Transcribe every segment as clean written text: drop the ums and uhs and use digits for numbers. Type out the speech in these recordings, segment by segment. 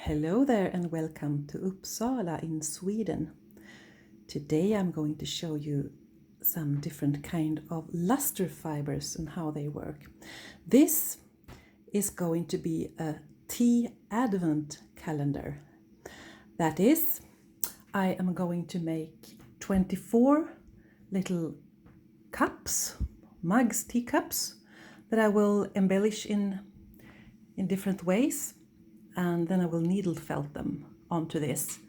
Hello there and welcome to Uppsala in Sweden. Today I'm going to show you some different kind of lustre fibers and how they work. This is going to be a tea advent calendar. That is, I am going to make 24 little cups, mugs, teacups, that I will embellish in different ways. And then I will needle felt them onto this.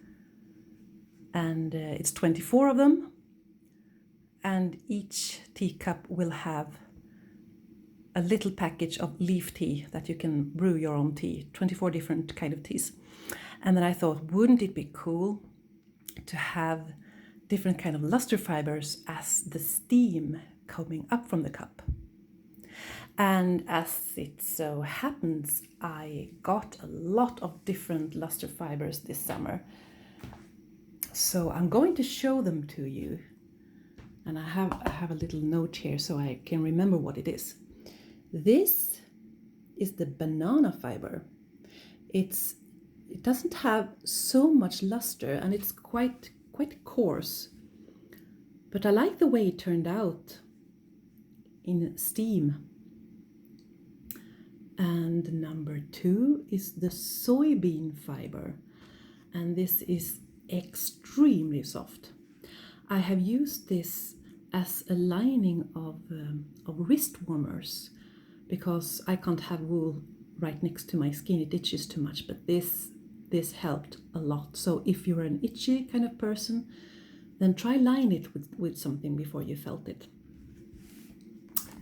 And it's 24 of them. And each teacup will have a little package of leaf tea that you can brew your own tea, 24 different kind of teas. And then I thought, wouldn't it be cool to have different kind of lustre fibers as the steam coming up from the cup? And as it so happens, I got a lot of different lustre fibers this summer. So I'm going to show them to you. And I have a little note here so I can remember what it is. This is the banana fiber. It doesn't have so much luster and it's quite coarse. But I like the way it turned out in steam. And number 2 is the soybean fiber, and this is extremely soft. I have used this as a lining of wrist warmers because I can't have wool right next to my skin, it itches too much, but this helped a lot. So if you're an itchy kind of person, then try line it with something before you felt it.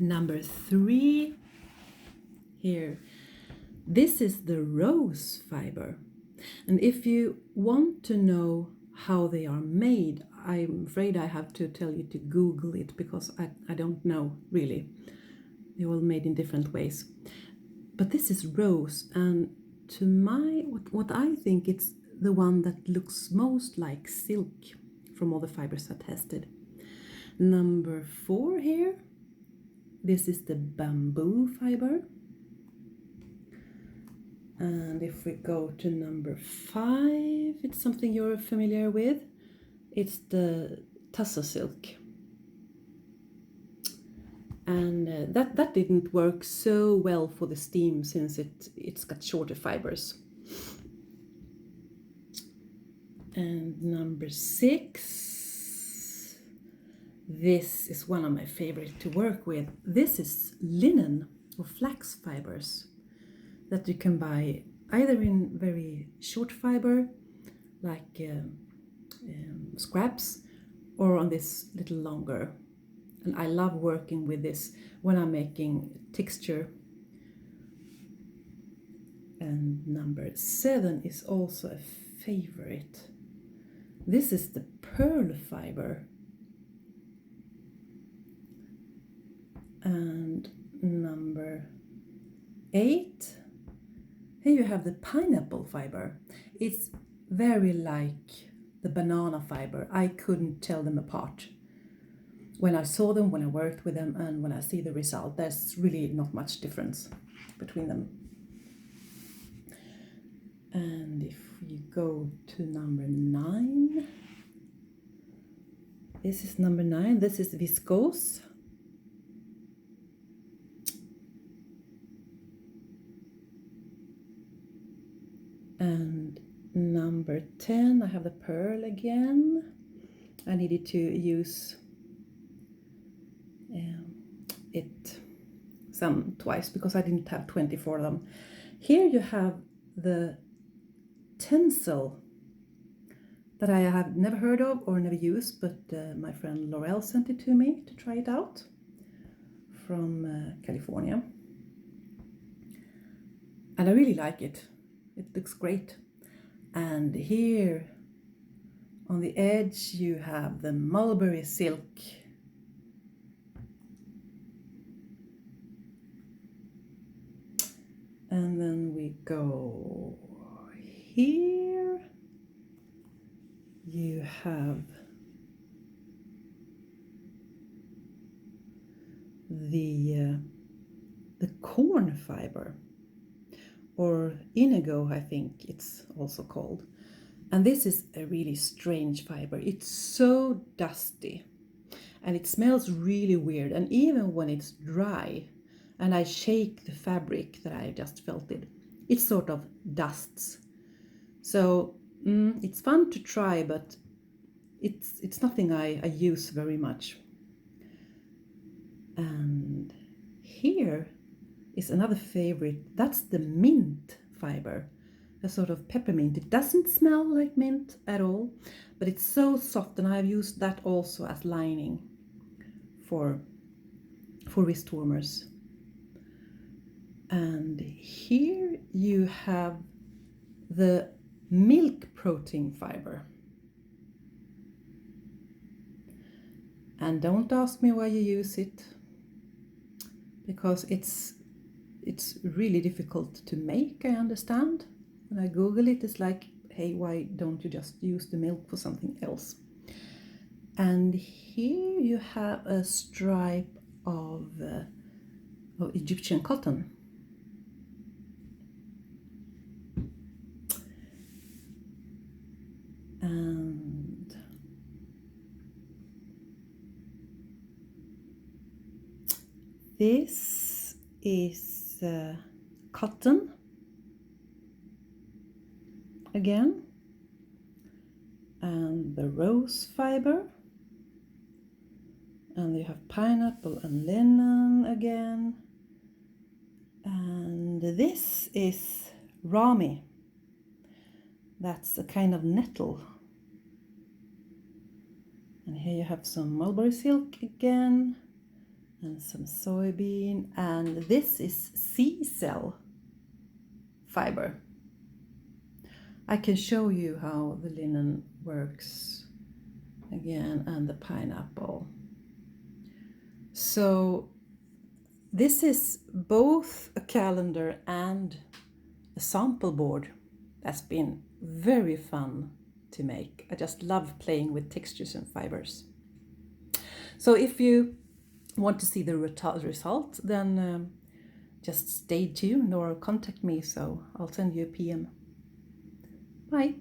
Number 3 here. This is the rose fiber. And if you want to know how they are made, I'm afraid I have to tell you to Google it because I don't know really. They're all made in different ways. But this is rose, and to what I think it's the one that looks most like silk from all the fibers I tested. Number 4 here. This is the bamboo fiber. And if we go to number 5, it's something you're familiar with. It's the tussar silk. And that didn't work so well for the steam since it's got shorter fibers. And number 6, this is one of my favorite to work with. This is linen or flax fibers that you can buy either in very short fiber, like scraps, or on this little longer. And I love working with this when I'm making texture. And number 7 is also a favorite. This is the pearl fiber. And number 8, here you have the pineapple fiber. It's very like the banana fiber. I couldn't tell them apart. When I saw them, when I worked with them, and when I see the result, there's really not much difference between them. And if you go to number 9, this is number 9. This is viscose. And number 10, I have the pearl again. I needed to use it twice because I didn't have 24 of them. Here you have the tencel that I have never heard of or never used, but my friend Laurel sent it to me to try it out from California. And I really like it. It looks great. And here on the edge you have the mulberry silk. And then we go here. You have the corn fiber, or indigo, I think it's also called. And this is a really strange fiber. It's so dusty and it smells really weird. And even when it's dry and I shake the fabric that I just felted, it sort of dusts. So it's fun to try, but it's nothing I use very much. And here is another favorite. That's the mint fiber, a sort of peppermint. It doesn't smell like mint at all, but it's so soft, and I've used that also as lining for wrist warmers. And here you have the milk protein fiber. And don't ask me why you use it, because it's really difficult to make, I understand. When I Google it, it's like, hey, why don't you just use the milk for something else? And here you have a stripe of Egyptian cotton. And this is cotton again, and the rose fiber, and you have pineapple and linen again, and this is rami. That's a kind of nettle. And here you have some mulberry silk again, and some soybean, and this is sea cell fiber. I can show you how the linen works again, and the pineapple. So this is both a calendar and a sample board. That's been very fun to make. I just love playing with textures and fibers. So if you want to see the result, then just stay tuned or contact me, so I'll send you a PM. Bye.